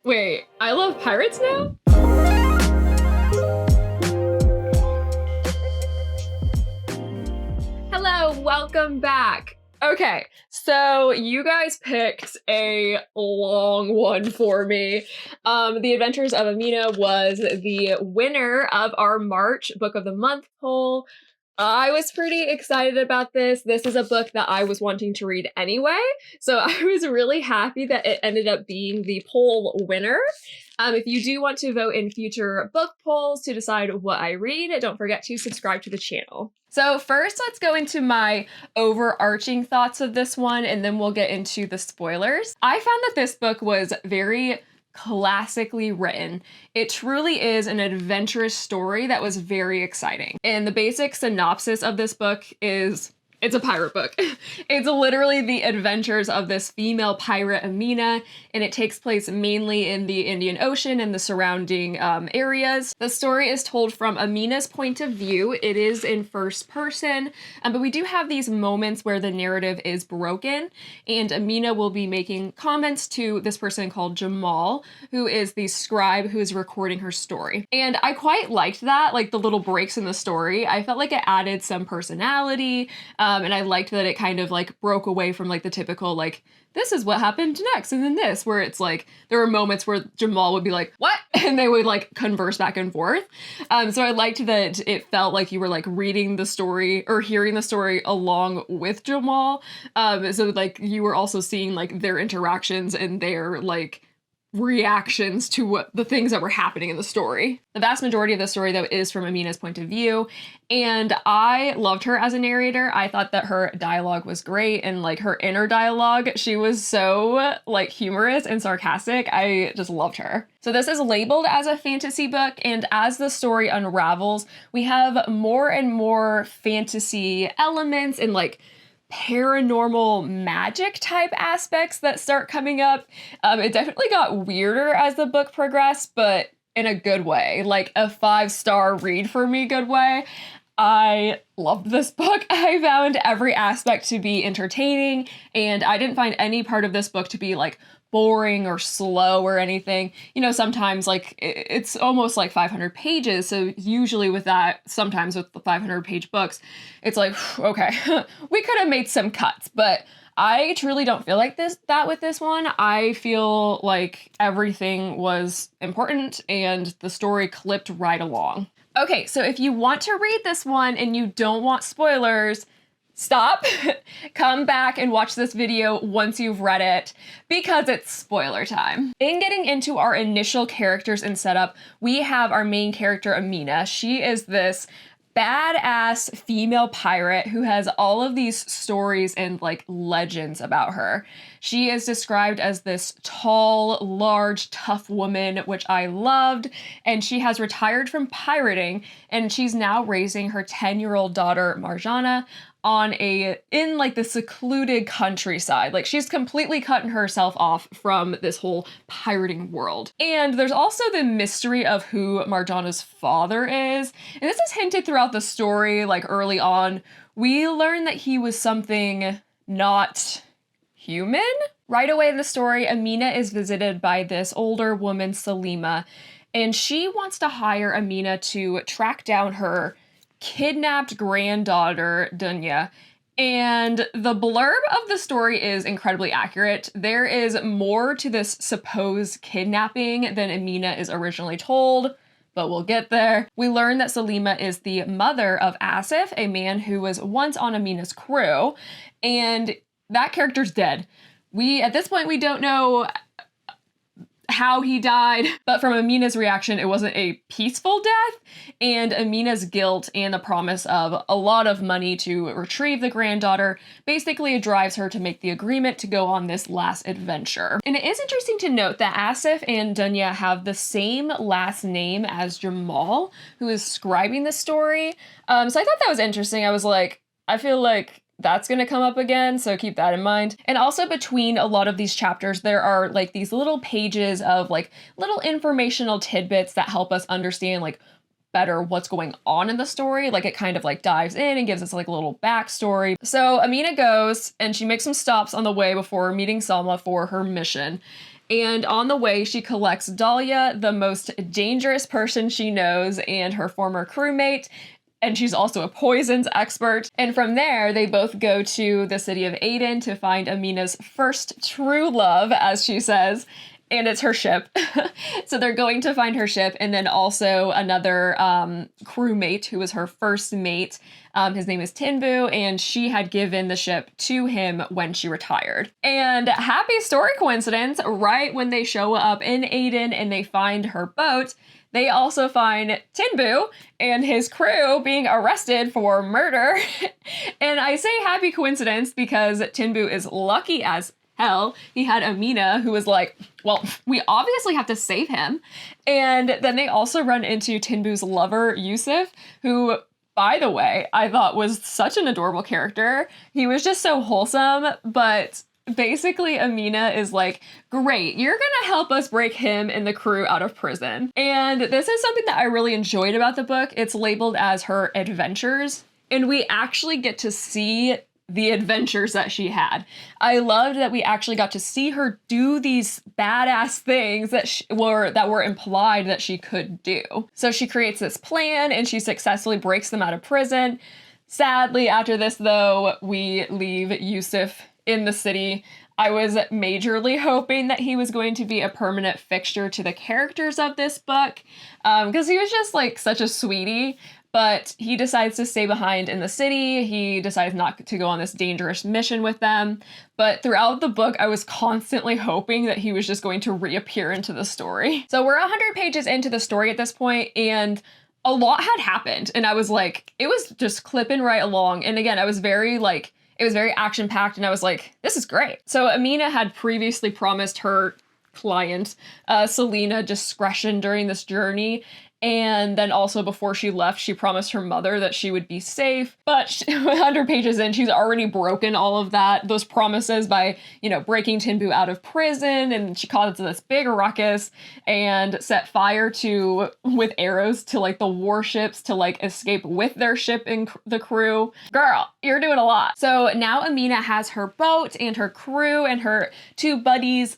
Wait, I love pirates now? Hello, welcome back. Okay, so you guys picked a long one for me. The Adventures of Amina was the winner of our March Book of the Month poll. I was pretty excited about this. This is a book that I was wanting to read anyway, so I was really happy that it ended up being the poll winner. If you do want to vote in future book polls to decide what I read, don't forget to subscribe to the channel. So first, let's go into my overarching thoughts of this one, and then we'll get into the spoilers. I found that this book was very classically written. It truly is an adventurous story that was very exciting. And the basic synopsis of this book is it's a pirate book. It's literally the adventures of this female pirate, Amina, and it takes place mainly in the Indian Ocean and the surrounding areas. The story is told from Amina's point of view. It is in first person, but we do have these moments where the narrative is broken, and Amina will be making comments to this person called Jamal, who is the scribe who is recording her story. And I quite liked that, like the little breaks in the story. I felt like it added some personality, and I liked that it kind of like broke away from like the typical like, this is what happened next, and then this, where it's like, there were moments where Jamal would be like, what? And they would like converse back and forth. So I liked that it felt like you were like reading the story or hearing the story along with Jamal. So like you were also seeing like their interactions and their like reactions to what the things that were happening in the story. The vast majority of the story, though, is from Amina's point of view, and I loved her as a narrator. I thought that her dialogue was great, and like her inner dialogue, she was so like humorous and sarcastic. I just loved her. So this is labeled as a fantasy book, and as the story unravels, we have more and more fantasy elements and like paranormal magic type aspects that start coming up. It definitely got weirder as the book progressed, but in a good way, like a 5-star read for me good way. I loved this book. I found every aspect to be entertaining, and I didn't find any part of this book to be like boring or slow or anything. You know, sometimes like it's almost like 500 pages. So usually with that, sometimes with the 500-page books, it's like, okay, we could have made some cuts, but I truly don't feel like that with this one. I feel like everything was important and the story clipped right along. Okay, so if you want to read this one and you don't want spoilers, stop, come back and watch this video once you've read it, because it's spoiler time. In getting into our initial characters and setup, we have our main character, Amina. She is this badass female pirate who has all of these stories and like legends about her. She is described as this tall, large, tough woman, which I loved, and she has retired from pirating, and she's now raising her 10-year-old daughter, Marjana, in like the secluded countryside. Like she's completely cutting herself off from this whole pirating world. And there's also the mystery of who Marjana's father is. And this is hinted throughout the story, like early on. We learn that he was something not human. Right away in the story, Amina is visited by this older woman, Salima, and she wants to hire Amina to track down her kidnapped granddaughter, Dunya. And the blurb of the story is incredibly accurate. There is more to this supposed kidnapping than Amina is originally told, but we'll get there. We learn that Salima is the mother of Asif, a man who was once on Amina's crew, and that character's dead. At this point, we don't know how he died, but from Amina's reaction, it wasn't a peaceful death, and Amina's guilt and the promise of a lot of money to retrieve the granddaughter basically drives her to make the agreement to go on this last adventure. And it is interesting to note that Asif and Dunya have the same last name as Jamal, who is scribing the story. So I thought that was interesting. I was like, I feel like that's going to come up again, so keep that in mind. And also between a lot of these chapters, there are like these little pages of like little informational tidbits that help us understand like better what's going on in the story. Like it kind of like dives in and gives us like a little backstory. So Amina goes and she makes some stops on the way before meeting Salma for her mission. And on the way, she collects Dahlia, the most dangerous person she knows, and her former crewmate. And she's also a poisons expert. And from there, they both go to the city of Aden to find Amina's first true love, as she says. And it's her ship. So they're going to find her ship, and then also another crewmate who was her first mate. His name is Tinbu, and she had given the ship to him when she retired. And happy story coincidence, right when they show up in Aden and they find her boat, they also find Tinbu and his crew being arrested for murder. And I say happy coincidence because Tinbu is lucky as hell. He had Amina, who was like, well, we obviously have to save him. And then they also run into Tinbu's lover, Yusuf, who, by the way, I thought was such an adorable character. He was just so wholesome, but basically Amina is like, great, you're gonna help us break him and the crew out of prison. And this is something that I really enjoyed about the book. It's labeled as her adventures, and we actually get to see the adventures that she had. I loved that we actually got to see her do these badass things that were implied that she could do. So she creates this plan and she successfully breaks them out of prison. Sadly, after this though, we leave Yusuf in the city. I was majorly hoping that he was going to be a permanent fixture to the characters of this book, because he was just like such a sweetie. But he decides to stay behind in the city. He decides not to go on this dangerous mission with them. But throughout the book, I was constantly hoping that he was just going to reappear into the story. So we're 100 pages into the story at this point, and a lot had happened. And I was like, it was just clipping right along. And again, I was very like, it was very action-packed, and I was like, this is great. So Amina had previously promised her client, Selena, discretion during this journey. And then also before she left, she promised her mother that she would be safe. But 100 pages in, she's already broken all of those promises by, breaking Tinbu out of prison. And she caused this big ruckus and set fire with arrows to like the warships to like escape with their ship and the crew. Girl, you're doing a lot. So now Amina has her boat and her crew and her two buddies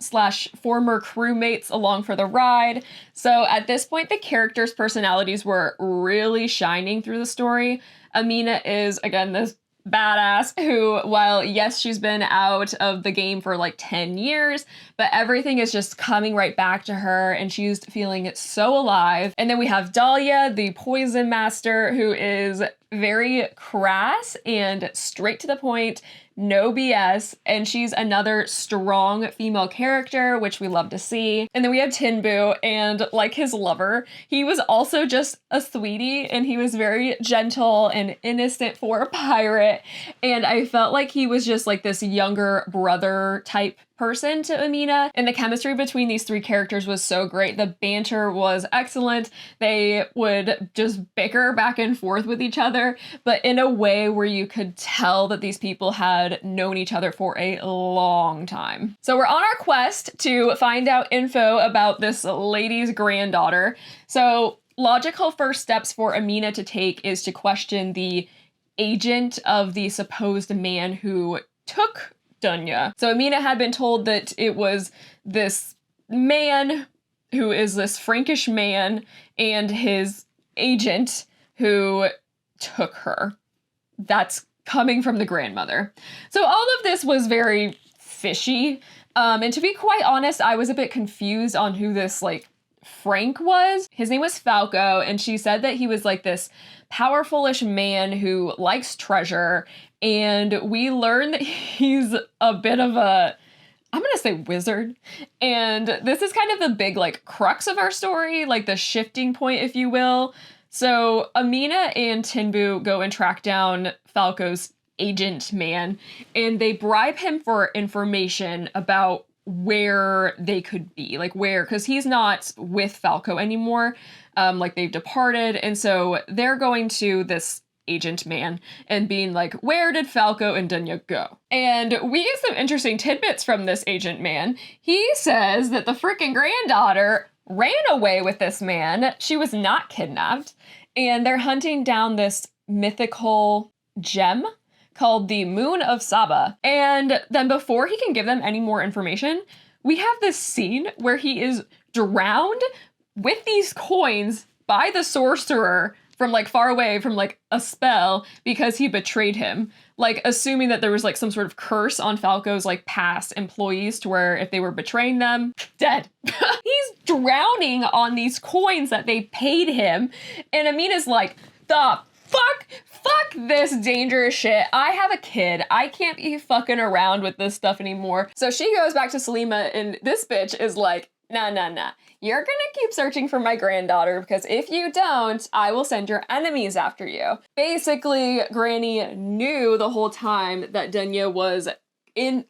/ former crewmates along for the ride. So at this point, the characters' personalities were really shining through the story. Amina is, again, this badass who, while yes, she's been out of the game for like 10 years, but everything is just coming right back to her and she's feeling so alive. And then we have Dahlia, the poison master, who is very crass and straight to the point, no BS, and she's another strong female character, which we love to see. And then we have Tinbu, and like his lover, he was also just a sweetie, and he was very gentle and innocent for a pirate, and I felt like he was just like this younger brother type person to Amina, and the chemistry between these three characters was so great. The banter was excellent. They would just bicker back and forth with each other, but in a way where you could tell that these people had known each other for a long time. So we're on our quest to find out info about this lady's granddaughter. So logical first steps for Amina to take is to question the agent of the supposed man who took Dunya. So Amina had been told that it was this man who is this Frankish man and his agent who took her. That's coming from the grandmother. So all of this was very fishy. And to be quite honest, I was a bit confused on who this Frank was. His name was Falco, and she said that he was like this powerful-ish man who likes treasure, and we learn that he's a bit of a, I'm gonna say wizard, and this is kind of the big crux of our story, the shifting point, if you will. So Amina and Tinbu go and track down Falco's agent man, and they bribe him for information about where they could be, because he's not with Falco anymore, they've departed, and so they're going to this agent man and being like, where did Falco and Dunya go? And we get some interesting tidbits from this agent man. He says that the freaking granddaughter ran away with this man. She was not kidnapped, and they're hunting down this mythical gem called the Moon of Saba. And then before he can give them any more information, we have this scene where he is drowned with these coins by the sorcerer from like far away from like a spell because he betrayed him. Like assuming that there was like some sort of curse on Falco's like past employees to where if they were betraying them, dead. He's drowning on these coins that they paid him. And Amina's like, the fuck this dangerous shit. I have a kid. I can't be fucking around with this stuff anymore. So she goes back to Salima and this bitch is like, nah. You're gonna keep searching for my granddaughter because if you don't, I will send your enemies after you. Basically, Granny knew the whole time that Dunya was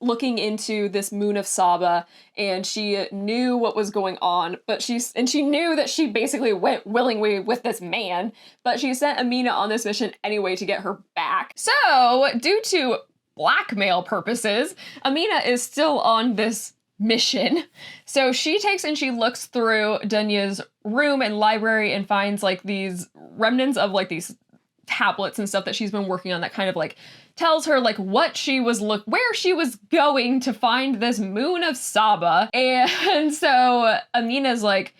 looking into this moon of Saba, and she knew what was going on, but she knew that she basically went willingly with this man, but she sent Amina on this mission anyway to get her back. So, due to blackmail purposes, Amina is still on this mission. So she takes and she looks through Dunya's room and library and finds like these remnants of like these tablets and stuff that she's been working on that kind of like tells her like what she was where she was going to find this moon of Saba. And so Amina's like,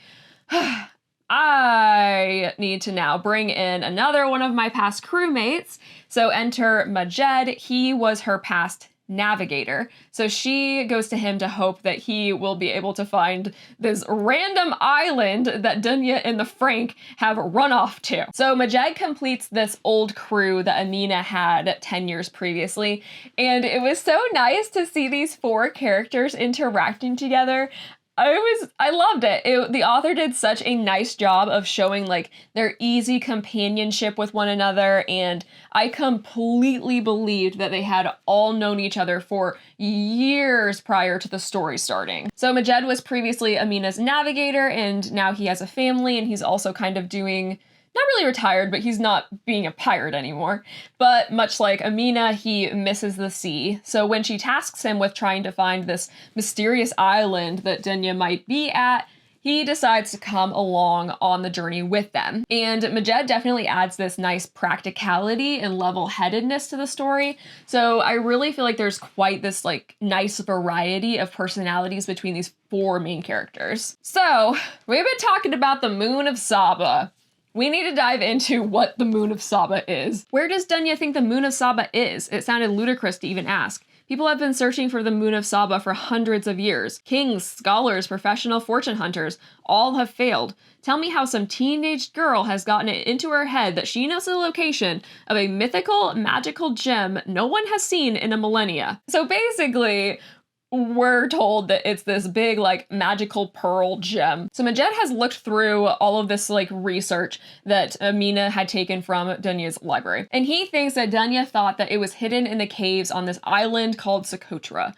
I need to now bring in another one of my past crewmates. So enter Majed. He was her past navigator. So she goes to him to hope that he will be able to find this random island that Dunya and the Frank have run off to. So Majed completes this old crew that Amina had 10 years previously, and it was so nice to see these four characters interacting together. I loved it. The author did such a nice job of showing like their easy companionship with one another, and I completely believed that they had all known each other for years prior to the story starting. So Majed was previously Amina's navigator, and now he has a family, and he's also kind of doing, not really retired, but he's not being a pirate anymore. But much like Amina, he misses the sea. So when she tasks him with trying to find this mysterious island that Dunya might be at, he decides to come along on the journey with them. And Majed definitely adds this nice practicality and level-headedness to the story. So I really feel like there's quite this like nice variety of personalities between these four main characters. So we've been talking about the Moon of Saba. We need to dive into what the Moon of Saba is. Where does Dunya think the Moon of Saba is? It sounded ludicrous to even ask. People have been searching for the Moon of Saba for hundreds of years. Kings, scholars, professional fortune hunters, all have failed. Tell me how some teenage girl has gotten it into her head that she knows the location of a mythical, magical gem no one has seen in a millennia. So basically, we're told that it's this big, like, magical pearl gem. So Majed has looked through all of this, like, research that Amina had taken from Dunya's library. And he thinks that Dunya thought that it was hidden in the caves on this island called Socotra.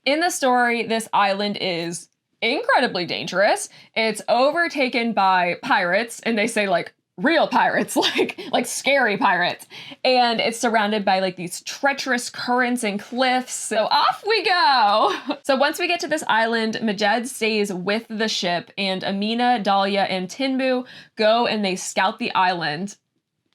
In the story, this island is incredibly dangerous. It's overtaken by pirates, and they say, like, real pirates, like scary pirates. And it's surrounded by like these treacherous currents and cliffs. So off we go. So once we get to this island, Majed stays with the ship, and Amina, Dahlia, and Tinbu go and they scout the island.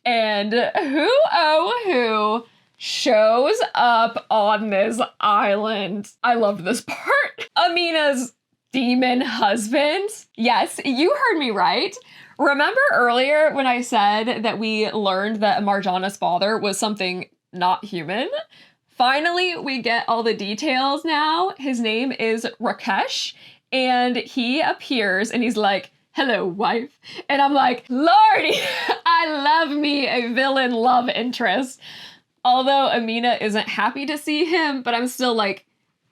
And who shows up on this island? I love this part. Amina's demon husband. Yes, you heard me right. Remember earlier when I said that we learned that Marjana's father was something not human? Finally, we get all the details now. His name is Rakesh, and he appears and he's like, hello, wife. And I'm like, Lordy, I love me a villain love interest. Although Amina isn't happy to see him, but I'm still like,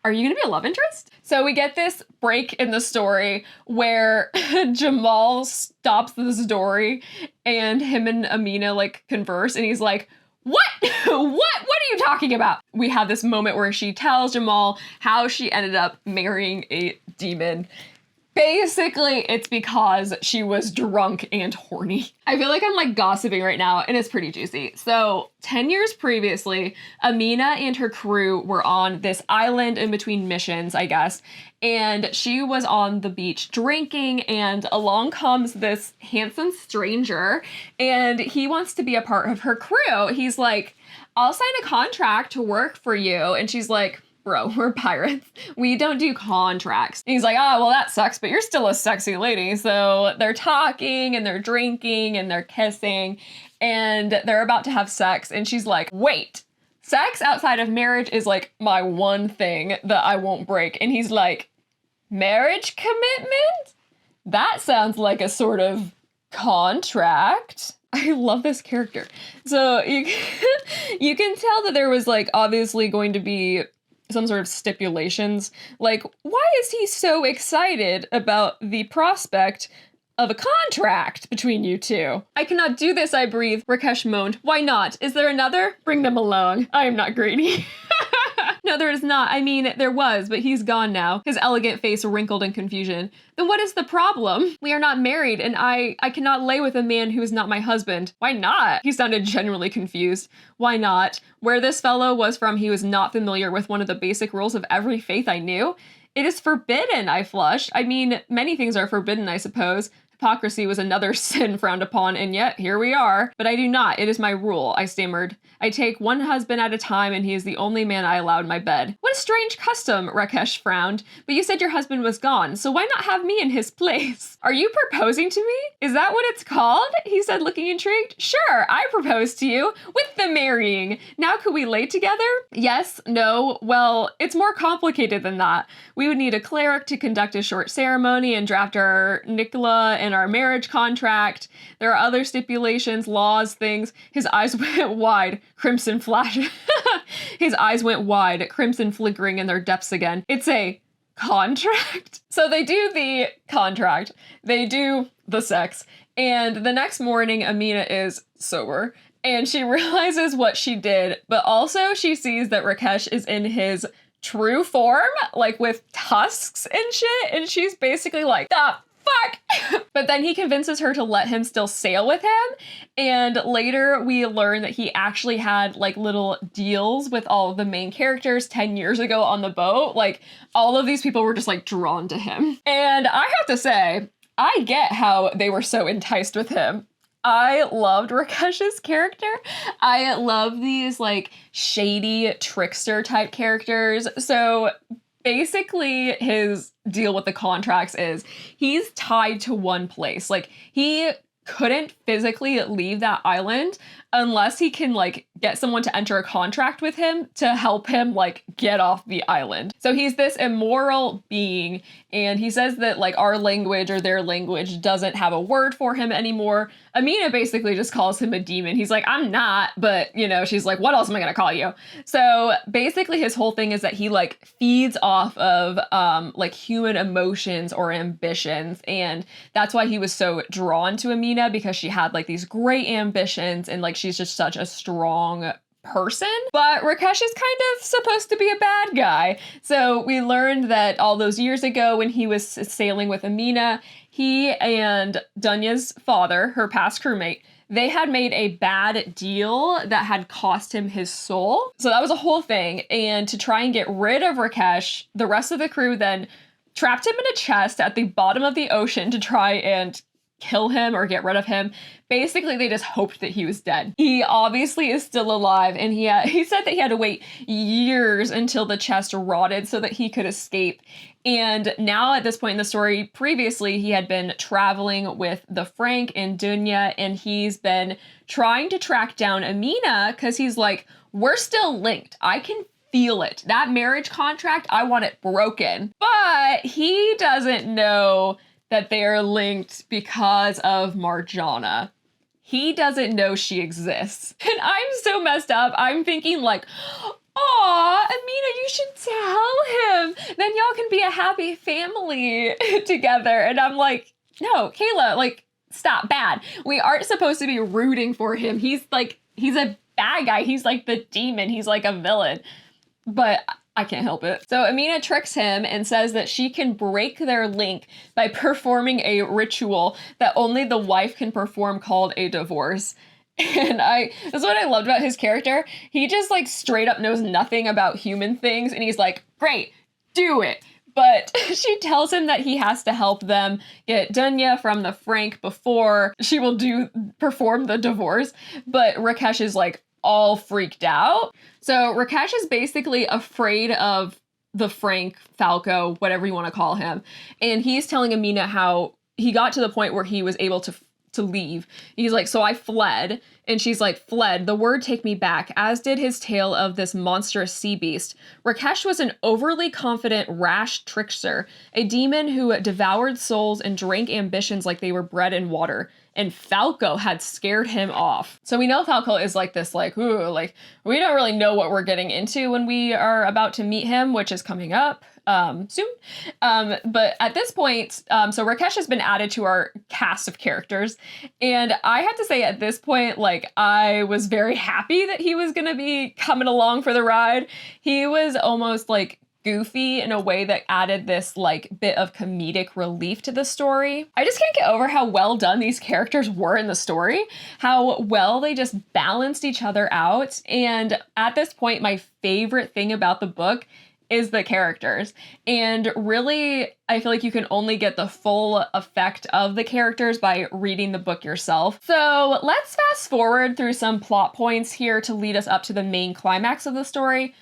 are you gonna be a love interest? So we get this break in the story where Jamal stops this dory and him and Amina like converse, and he's like, what? What are you talking about? We have this moment where she tells Jamal how she ended up marrying a demon. Basically, it's because she was drunk and horny. I feel like I'm like gossiping right now, and it's pretty juicy. So 10 years previously, Amina and her crew were on this island in between missions, I guess, and she was on the beach drinking, and along comes this handsome stranger, and he wants to be a part of her crew. He's like, I'll sign a contract to work for you. And she's like, bro, we're pirates. We don't do contracts. And he's like, oh, well, that sucks, but you're still a sexy lady. So they're talking and they're drinking and they're kissing and they're about to have sex. And she's like, wait, sex outside of marriage is like my one thing that I won't break. And he's like, marriage commitment? That sounds like a sort of contract. I love this character. So you can tell that there was like obviously going to be some sort of stipulations. Like, why is he so excited about the prospect of a contract between you two? I cannot do this, I breathe. Rakesh moaned. Why not? Is there another? Bring them along. I am not greedy. No, there is not. I mean, there was, but he's gone now. His elegant face wrinkled in confusion. Then what is the problem? We are not married, and I cannot lay with a man who is not my husband. Why not? He sounded genuinely confused. Why not? Where this fellow was from, he was not familiar with one of the basic rules of every faith I knew. It is forbidden, I flushed. I mean, many things are forbidden, I suppose. Hypocrisy was another sin frowned upon, and yet here we are. But I do not. It is my rule, I stammered. I take one husband at a time, and he is the only man I allow in my bed. What a strange custom, Rakesh frowned. But you said your husband was gone, so why not have me in his place? Are you proposing to me? Is that what it's called? He said, looking intrigued. Sure, I propose to you, with the marrying. Now could we lay together? Yes, no, well, it's more complicated than that. We would need a cleric to conduct a short ceremony and draft our Nicola and our marriage contract. There are other stipulations, laws, things. His eyes went wide, crimson flash. His eyes went wide, crimson flickering in their depths again. It's a contract. So they do the contract. They do the sex. And the next morning, Amina is sober. And she realizes what she did, but also she sees that Rakesh is in his true form, like with tusks and shit. And she's basically like, the fuck? But then he convinces her to let him still sail with him. And later we learn that he actually had like little deals with all of the main characters 10 years ago on the boat. Like all of these people were just like drawn to him. And I have to say, I get how they were so enticed with him. I loved Rakesh's character. I love these like shady trickster type characters. So basically his deal with the contracts is he's tied to one place. Like he couldn't physically leave that island unless he can like get someone to enter a contract with him to help him like get off the island. So he's this immoral being, and he says that like our language or their language doesn't have a word for him anymore. Amina basically just calls him a demon. He's like, I'm not, but you know, she's like, what else am I gonna call you? So basically his whole thing is that he like feeds off of like human emotions or ambitions, and that's why he was so drawn to Amina, because she had like these great ambitions and like she's just such a strong person. But Rakesh is kind of supposed to be a bad guy. So we learned that all those years ago when he was sailing with Amina, he and Dunya's father, her past crewmate, they had made a bad deal that had cost him his soul. So that was a whole thing. And to try and get rid of Rakesh, the rest of the crew then trapped him in a chest at the bottom of the ocean to try and kill him or get rid of him. Basically, they just hoped that he was dead. He obviously is still alive, and he said that he had to wait years until the chest rotted so that he could escape. And now at this point in the story, previously he had been traveling with the Frank and Dunya, and he's been trying to track down Amina because he's like, we're still linked. I can feel it. That marriage contract, I want it broken. But he doesn't know that they are linked because of Marjana. He doesn't know she exists. And I'm so messed up. I'm thinking like, aw, Amina, you should tell him. Then y'all can be a happy family together. And I'm like, no, Kayla, like, stop, bad. We aren't supposed to be rooting for him. He's a bad guy. He's like the demon. He's like a villain. But I can't help it. So Amina tricks him and says that she can break their link by performing a ritual that only the wife can perform called a divorce. And that's what I loved about his character. He just like straight up knows nothing about human things. And he's like, great, do it. But she tells him that he has to help them get Dunya from the Frank before she will perform the divorce. But Rakesh is like all freaked out. So Rakesh is basically afraid of the Frank, Falco, whatever you want to call him. And he's telling Amina how he got to the point where he was able to leave. He's like, so I fled. And she's like, fled, the word take me back, as did his tale of this monstrous sea beast. Rakesh was an overly confident, rash trickster, a demon who devoured souls and drank ambitions like they were bread and water. And Falco had scared him off. So we know Falco is like this, like, ooh, like, we don't really know what we're getting into when we are about to meet him, which is coming up soon. But at this point, so Rakesh has been added to our cast of characters. And I have to say at this point, like, I was very happy that he was going to be coming along for the ride. He was almost like goofy in a way that added this like bit of comedic relief to the story. I just can't get over how well done these characters were in the story, how well they just balanced each other out. And at this point, my favorite thing about the book is the characters. And really, I feel like you can only get the full effect of the characters by reading the book yourself. So let's fast forward through some plot points here to lead us up to the main climax of the story.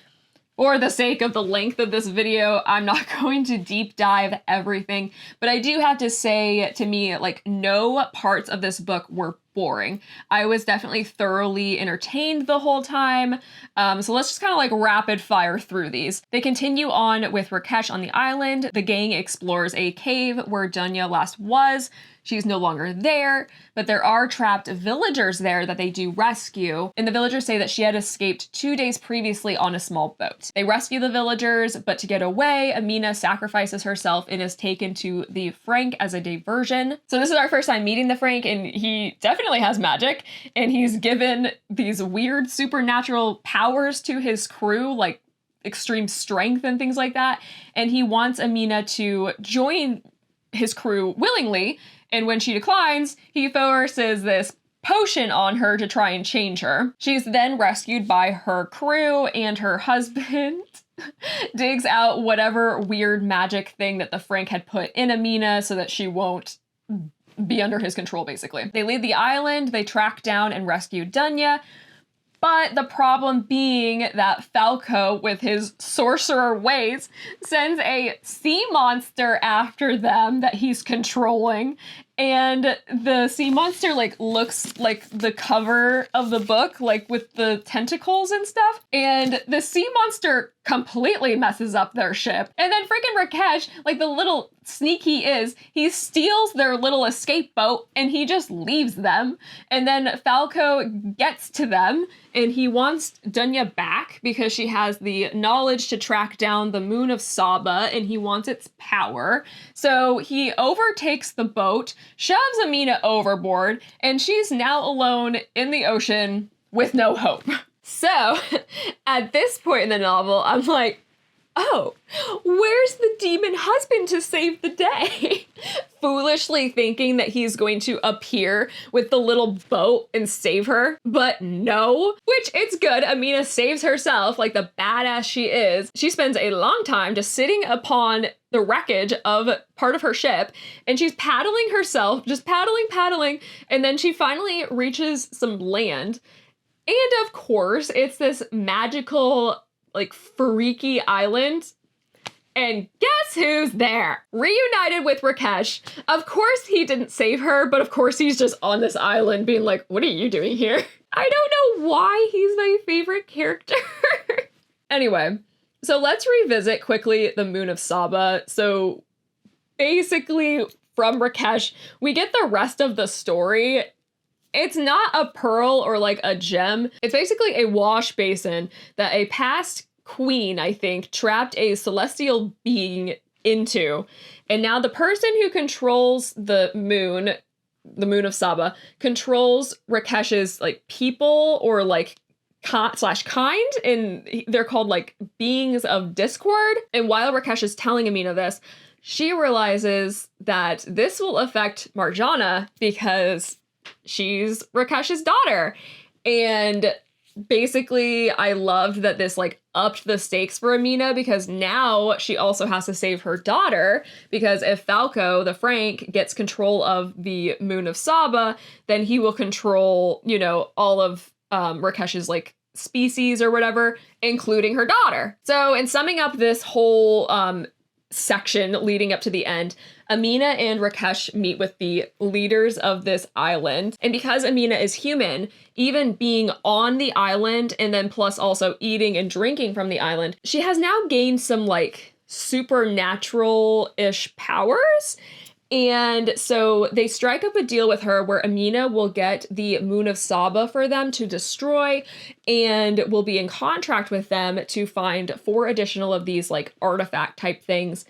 For the sake of the length of this video, I'm not going to deep dive everything, but I do have to say, to me, like, no parts of this book were boring. I was definitely thoroughly entertained the whole time. So let's just kind of like rapid fire through these. They continue on with Rakesh on the island. The gang explores a cave where Dunya last was. She's no longer there, but there are trapped villagers there that they do rescue. And the villagers say that she had escaped 2 days previously on a small boat. They rescue the villagers, but to get away, Amina sacrifices herself and is taken to the Frank as a diversion. So this is our first time meeting the Frank, and he definitely has magic, and he's given these weird supernatural powers to his crew, like extreme strength and things like that. And he wants Amina to join his crew willingly. And when she declines, he forces this potion on her to try and change her. She's then rescued by her crew, and her husband digs out whatever weird magic thing that the Frank had put in Amina so that she won't be under his control, basically. They leave the island, they track down and rescue Dunya. But the problem being that Falco, with his sorcerer ways, sends a sea monster after them that he's controlling. And the sea monster, like, looks like the cover of the book, like, with the tentacles and stuff. And the sea monster completely messes up their ship. And then freaking Rakesh, like the little sneak he is, he steals their little escape boat and he just leaves them. And then Falco gets to them and he wants Dunya back because she has the knowledge to track down the moon of Saba and he wants its power. So he overtakes the boat, shoves Amina overboard, and she's now alone in the ocean with no hope. So, at this point in the novel, I'm like, oh, where's the demon husband to save the day? Foolishly thinking that he's going to appear with the little boat and save her, but no. Which, it's good, Amina saves herself like the badass she is. She spends a long time just sitting upon the wreckage of part of her ship, and she's paddling herself, just paddling, and then she finally reaches some land. And of course, it's this magical, like, freaky island. And guess who's there? Reunited with Rakesh. Of course he didn't save her, but of course he's just on this island being like, what are you doing here? I don't know why he's my favorite character. Anyway, so let's revisit quickly the Moon of Saba. So basically from Rakesh, we get the rest of the story. It's not a pearl or like a gem. It's basically a wash basin that a past queen, I think, trapped a celestial being into. And now the person who controls the moon of Saba, controls Rakesh's like people or like kind, and they're called like beings of discord. And while Rakesh is telling Amina this, she realizes that this will affect Marjana because she's Rakesh's daughter. And basically, I loved that this like upped the stakes for Amina because now she also has to save her daughter, because if Falco, the Frank, gets control of the Moon of Saba, then he will control, you know, all of Rakesh's like species or whatever, including her daughter. So in summing up this whole section leading up to the end, Amina and Rakesh meet with the leaders of this island. And because Amina is human, even being on the island and then plus also eating and drinking from the island, she has now gained some like supernatural-ish powers. And so they strike up a deal with her where Amina will get the Moon of Saba for them to destroy and will be in contract with them to find 4 additional of these like artifact type things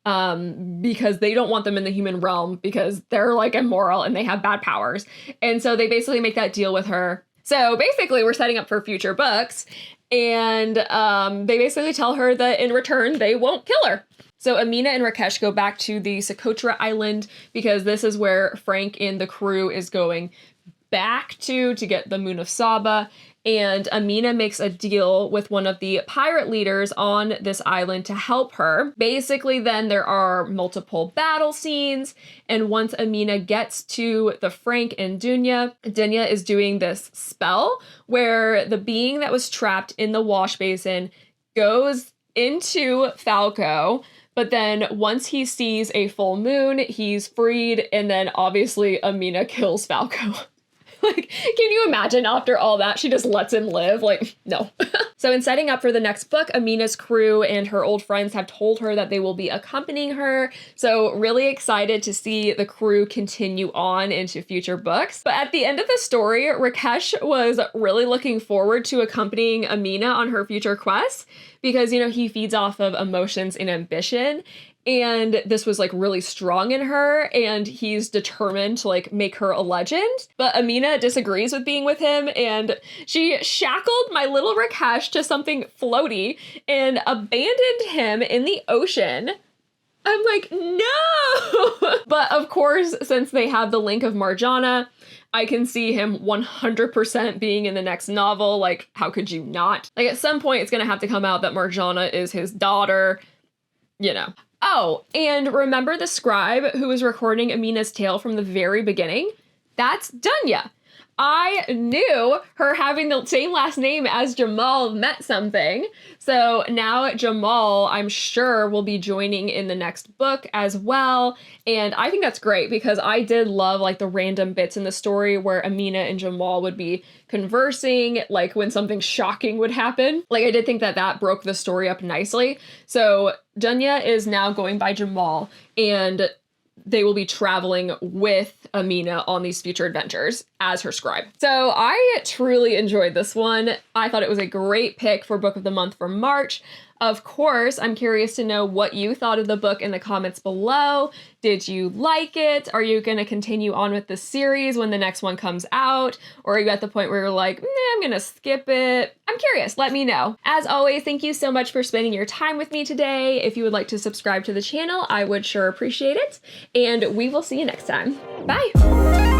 because they don't want them in the human realm because they're like immoral and they have bad powers. And so they basically make that deal with her. So basically we're setting up for future books and they basically tell her that in return they won't kill her. So Amina and Rakesh go back to the Socotra Island because this is where Frank and the crew is going back to get the Moon of Saba. And Amina makes a deal with one of the pirate leaders on this island to help her. Basically, then there are multiple battle scenes. And once Amina gets to the Frank and Dunya is doing this spell where the being that was trapped in the wash basin goes into Falco. But then once he sees a full moon, he's freed. And then obviously Amina kills Falco. Like, can you imagine after all that, she just lets him live? Like, no. So in setting up for the next book, Amina's crew and her old friends have told her that they will be accompanying her. So really excited to see the crew continue on into future books. But at the end of the story, Rakesh was really looking forward to accompanying Amina on her future quests because, you know, he feeds off of emotions and ambition. And this was like really strong in her and he's determined to like make her a legend. But Amina disagrees with being with him and she shackled my little Rakesh to something floaty and abandoned him in the ocean. I'm like, no! But of course, since they have the link of Marjana, I can see him 100% being in the next novel. Like, how could you not? Like, at some point, it's gonna have to come out that Marjana is his daughter, you know. Oh, and remember the scribe who was recording Amina's tale from the very beginning? That's Dunya. I knew her having the same last name as Jamal meant something. So now Jamal, I'm sure, will be joining in the next book as well. And I think that's great because I did love like the random bits in the story where Amina and Jamal would be conversing, like when something shocking would happen. Like I did think that that broke the story up nicely. So Dunya is now going by Jamal and they will be traveling with Amina on these future adventures as her scribe. So I truly enjoyed this one. I thought it was a great pick for Book of the Month for March. Of course, I'm curious to know what you thought of the book in the comments below. Did you like it? Are you going to continue on with the series when the next one comes out? Or are you at the point where you're like, nah, I'm going to skip it? I'm curious. Let me know. As always, thank you so much for spending your time with me today. If you would like to subscribe to the channel, I would sure appreciate it. And we will see you next time. Bye.